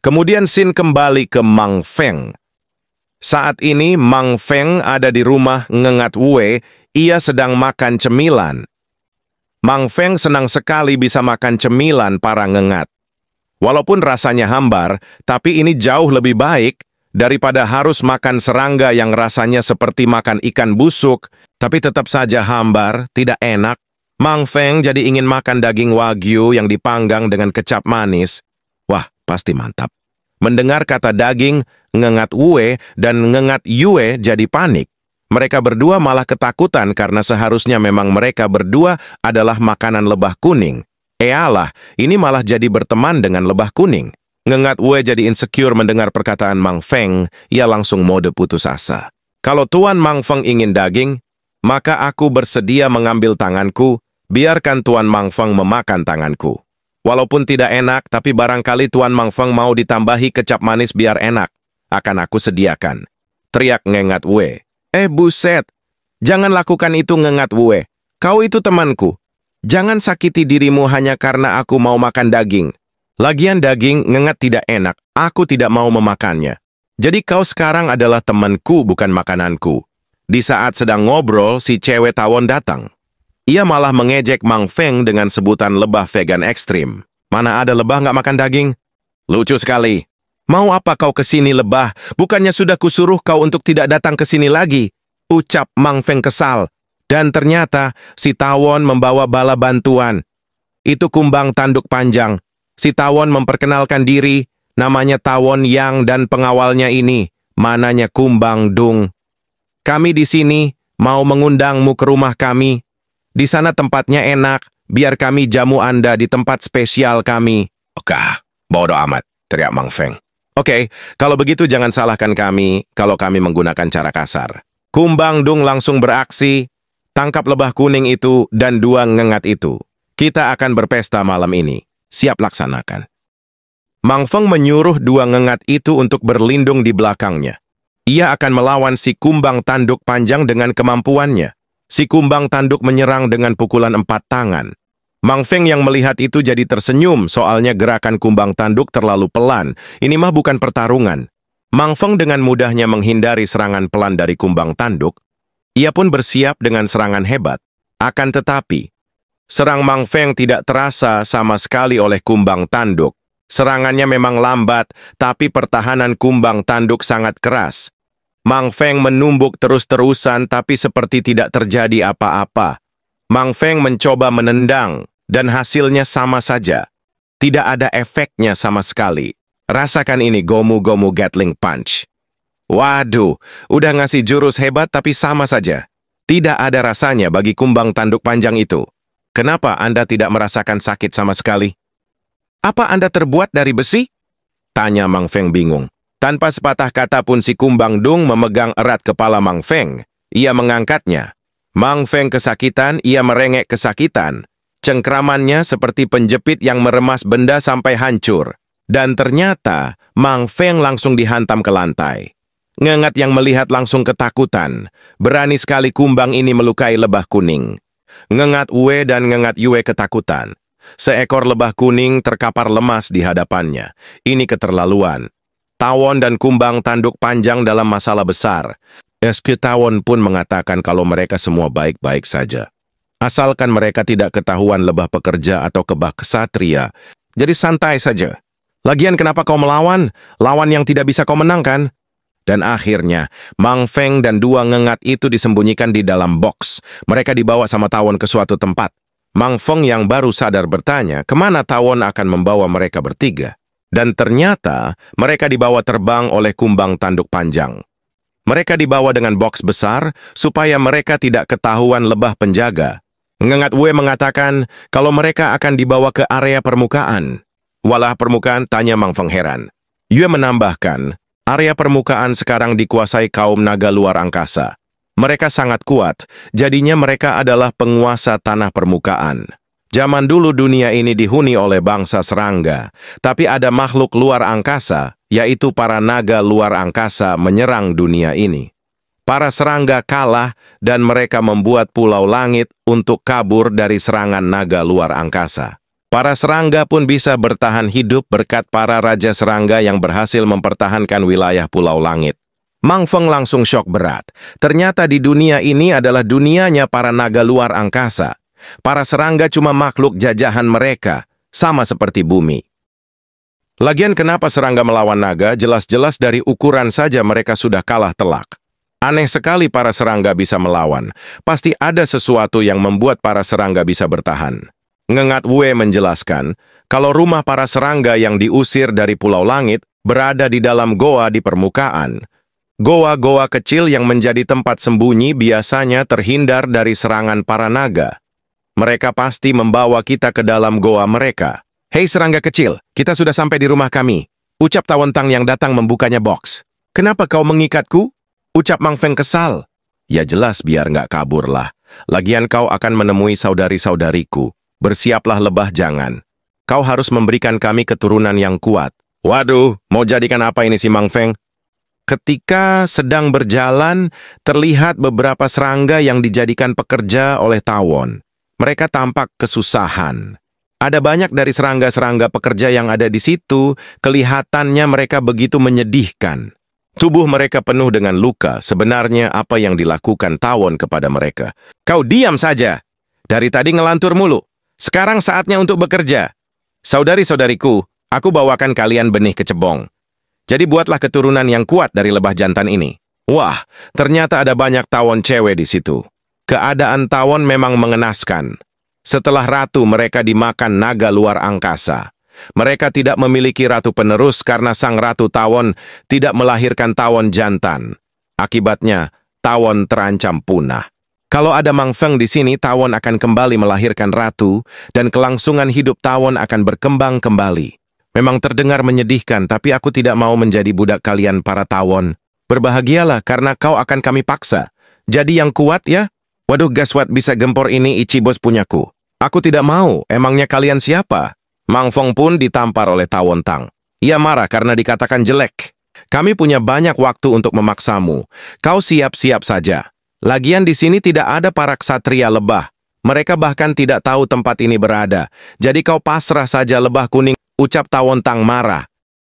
Kemudian Sin kembali ke Mang Feng. Saat ini Mang Feng ada di rumah Ngengat Wue, ia sedang makan cemilan. Mang Feng senang sekali bisa makan cemilan para ngengat. Walaupun rasanya hambar, tapi ini jauh lebih baik daripada harus makan serangga yang rasanya seperti makan ikan busuk, tapi tetap saja hambar, tidak enak. Mang Feng jadi ingin makan daging wagyu yang dipanggang dengan kecap manis. Wah, pasti mantap. Mendengar kata daging, Ngengat Wue dan Ngengat Yue jadi panik. Mereka berdua malah ketakutan karena seharusnya memang mereka berdua adalah makanan lebah kuning. Ealah, ini malah jadi berteman dengan lebah kuning. Ngengat Wue jadi insecure mendengar perkataan Mang Feng, ia langsung mode putus asa. Kalau Tuan Mang Feng ingin daging, maka aku bersedia mengambil tanganku, biarkan Tuan Mang Feng memakan tanganku. Walaupun tidak enak, tapi barangkali Tuan Mang Feng mau ditambahi kecap manis biar enak. Akan aku sediakan. Teriak Ngengat Wue. Buset, jangan lakukan itu Ngengat Wue. Kau itu temanku. Jangan sakiti dirimu hanya karena aku mau makan daging. Lagian daging Ngengat tidak enak, aku tidak mau memakannya. Jadi kau sekarang adalah temanku bukan makananku. Di saat sedang ngobrol, si cewek tawon datang. Ia malah mengejek Mang Feng dengan sebutan lebah vegan ekstrim. Mana ada lebah nggak makan daging? Lucu sekali. Mau apa kau kesini lebah? Bukannya sudah kusuruh kau untuk tidak datang ke sini lagi? Ucap Mang Feng kesal. Dan ternyata si tawon membawa bala bantuan. Itu kumbang tanduk panjang. Si tawon memperkenalkan diri, namanya Tawon Yang dan pengawalnya ini, mananya Kumbang Dung. Kami di sini mau mengundangmu ke rumah kami. Di sana tempatnya enak, biar kami jamu Anda di tempat spesial kami. Oke, bodoh amat, teriak Mang Feng. Oke, kalau begitu jangan salahkan kami kalau kami menggunakan cara kasar. Kumbang Dung langsung beraksi, tangkap lebah kuning itu dan dua ngengat itu. Kita akan berpesta malam ini. Siap laksanakan. Mang Feng menyuruh dua ngengat itu untuk berlindung di belakangnya. Ia akan melawan si kumbang tanduk panjang dengan kemampuannya. Si kumbang tanduk menyerang dengan pukulan 4 tangan. Mang Feng yang melihat itu jadi tersenyum, soalnya gerakan kumbang tanduk terlalu pelan. Ini mah bukan pertarungan. Mang Feng dengan mudahnya menghindari serangan pelan dari kumbang tanduk. Ia pun bersiap dengan serangan hebat. Akan tetapi, serang Mang Feng tidak terasa sama sekali oleh kumbang tanduk. Serangannya memang lambat, tapi pertahanan kumbang tanduk sangat keras. Mang Feng menumbuk terus-terusan, tapi seperti tidak terjadi apa-apa. Mang Feng mencoba menendang, dan hasilnya sama saja. Tidak ada efeknya sama sekali. Rasakan ini Gomu-Gomu Gatling Punch. Waduh, udah ngasih jurus hebat tapi sama saja. Tidak ada rasanya bagi kumbang tanduk panjang itu. Kenapa Anda tidak merasakan sakit sama sekali? Apa Anda terbuat dari besi? Tanya Mang Feng bingung. Tanpa sepatah kata pun si Kumbang Dung memegang erat kepala Mang Feng. Ia mengangkatnya. Mang Feng kesakitan, ia merengek kesakitan. Cengkramannya seperti penjepit yang meremas benda sampai hancur. Dan ternyata, Mang Feng langsung dihantam ke lantai. Ngengat yang melihat langsung ketakutan. Berani sekali kumbang ini melukai lebah kuning. Ngengat Wue dan Ngengat Yue ketakutan. Seekor lebah kuning terkapar lemas di hadapannya. Ini keterlaluan. Tawon dan kumbang tanduk panjang dalam masalah besar. SQ Tawon pun mengatakan kalau mereka semua baik-baik saja. Asalkan mereka tidak ketahuan lebah pekerja atau kebah kesatria. Jadi santai saja. Lagian kenapa kau melawan? Lawan yang tidak bisa kau menangkan. Dan akhirnya, Mang Feng dan dua ngengat itu disembunyikan di dalam box. Mereka dibawa sama Tawon ke suatu tempat. Mang Feng yang baru sadar bertanya, kemana Tawon akan membawa mereka bertiga? Dan ternyata, mereka dibawa terbang oleh kumbang tanduk panjang. Mereka dibawa dengan box besar, supaya mereka tidak ketahuan lebah penjaga. Ngengat Wue mengatakan, kalau mereka akan dibawa ke area permukaan. Walah permukaan, tanya Mang Feng heran. Yue menambahkan, area permukaan sekarang dikuasai kaum naga luar angkasa. Mereka sangat kuat, jadinya mereka adalah penguasa tanah permukaan. Zaman dulu dunia ini dihuni oleh bangsa serangga, tapi ada makhluk luar angkasa, yaitu para naga luar angkasa menyerang dunia ini. Para serangga kalah dan mereka membuat pulau langit untuk kabur dari serangan naga luar angkasa. Para serangga pun bisa bertahan hidup berkat para raja serangga yang berhasil mempertahankan wilayah Pulau Langit. Mang Feng langsung syok berat. Ternyata di dunia ini adalah dunianya para naga luar angkasa. Para serangga cuma makhluk jajahan mereka, sama seperti bumi. Lagian kenapa serangga melawan naga? Jelas-jelas dari ukuran saja mereka sudah kalah telak. Aneh sekali para serangga bisa melawan. Pasti ada sesuatu yang membuat para serangga bisa bertahan. Ngengat Wei menjelaskan, kalau rumah para serangga yang diusir dari Pulau Langit berada di dalam goa di permukaan. Goa-goa kecil yang menjadi tempat sembunyi biasanya terhindar dari serangan para naga. Mereka pasti membawa kita ke dalam goa mereka. Hei serangga kecil, kita sudah sampai di rumah kami. Ucap Tawon Tang yang datang membukanya box. Kenapa kau mengikatku? Ucap Mang Feng kesal. Ya jelas biar nggak kabur lah. Lagian kau akan menemui saudari-saudariku. Bersiaplah lebah jangan. Kau harus memberikan kami keturunan yang kuat. Waduh, mau jadikan apa ini si Mang Feng? Ketika sedang berjalan, terlihat beberapa serangga yang dijadikan pekerja oleh Tawon. Mereka tampak kesusahan. Ada banyak dari serangga-serangga pekerja yang ada di situ, kelihatannya mereka begitu menyedihkan. Tubuh mereka penuh dengan luka, sebenarnya apa yang dilakukan Tawon kepada mereka. Kau diam saja. Dari tadi ngelantur mulu. Sekarang saatnya untuk bekerja. Saudari-saudariku, aku bawakan kalian benih kecebong. Jadi buatlah keturunan yang kuat dari lebah jantan ini. Wah, ternyata ada banyak tawon cewek di situ. Keadaan tawon memang mengenaskan. Setelah ratu mereka dimakan naga luar angkasa. Mereka tidak memiliki ratu penerus karena sang ratu tawon tidak melahirkan tawon jantan. Akibatnya, tawon terancam punah. Kalau ada Mang Feng di sini, tawon akan kembali melahirkan ratu dan kelangsungan hidup tawon akan berkembang kembali. Memang terdengar menyedihkan, tapi aku tidak mau menjadi budak kalian para tawon. Berbahagialah karena kau akan kami paksa. Jadi yang kuat ya? Waduh gaswat bisa gempor ini Ichibos punyaku. Aku tidak mau, emangnya kalian siapa? Mang Feng pun ditampar oleh Tawon Tang. Ia marah karena dikatakan jelek. Kami punya banyak waktu untuk memaksamu. Kau siap-siap saja. Lagian di sini tidak ada para ksatria lebah. Mereka bahkan tidak tahu tempat ini berada. Jadi kau pasrah saja lebah kuning, ucap Tawon Tang marah.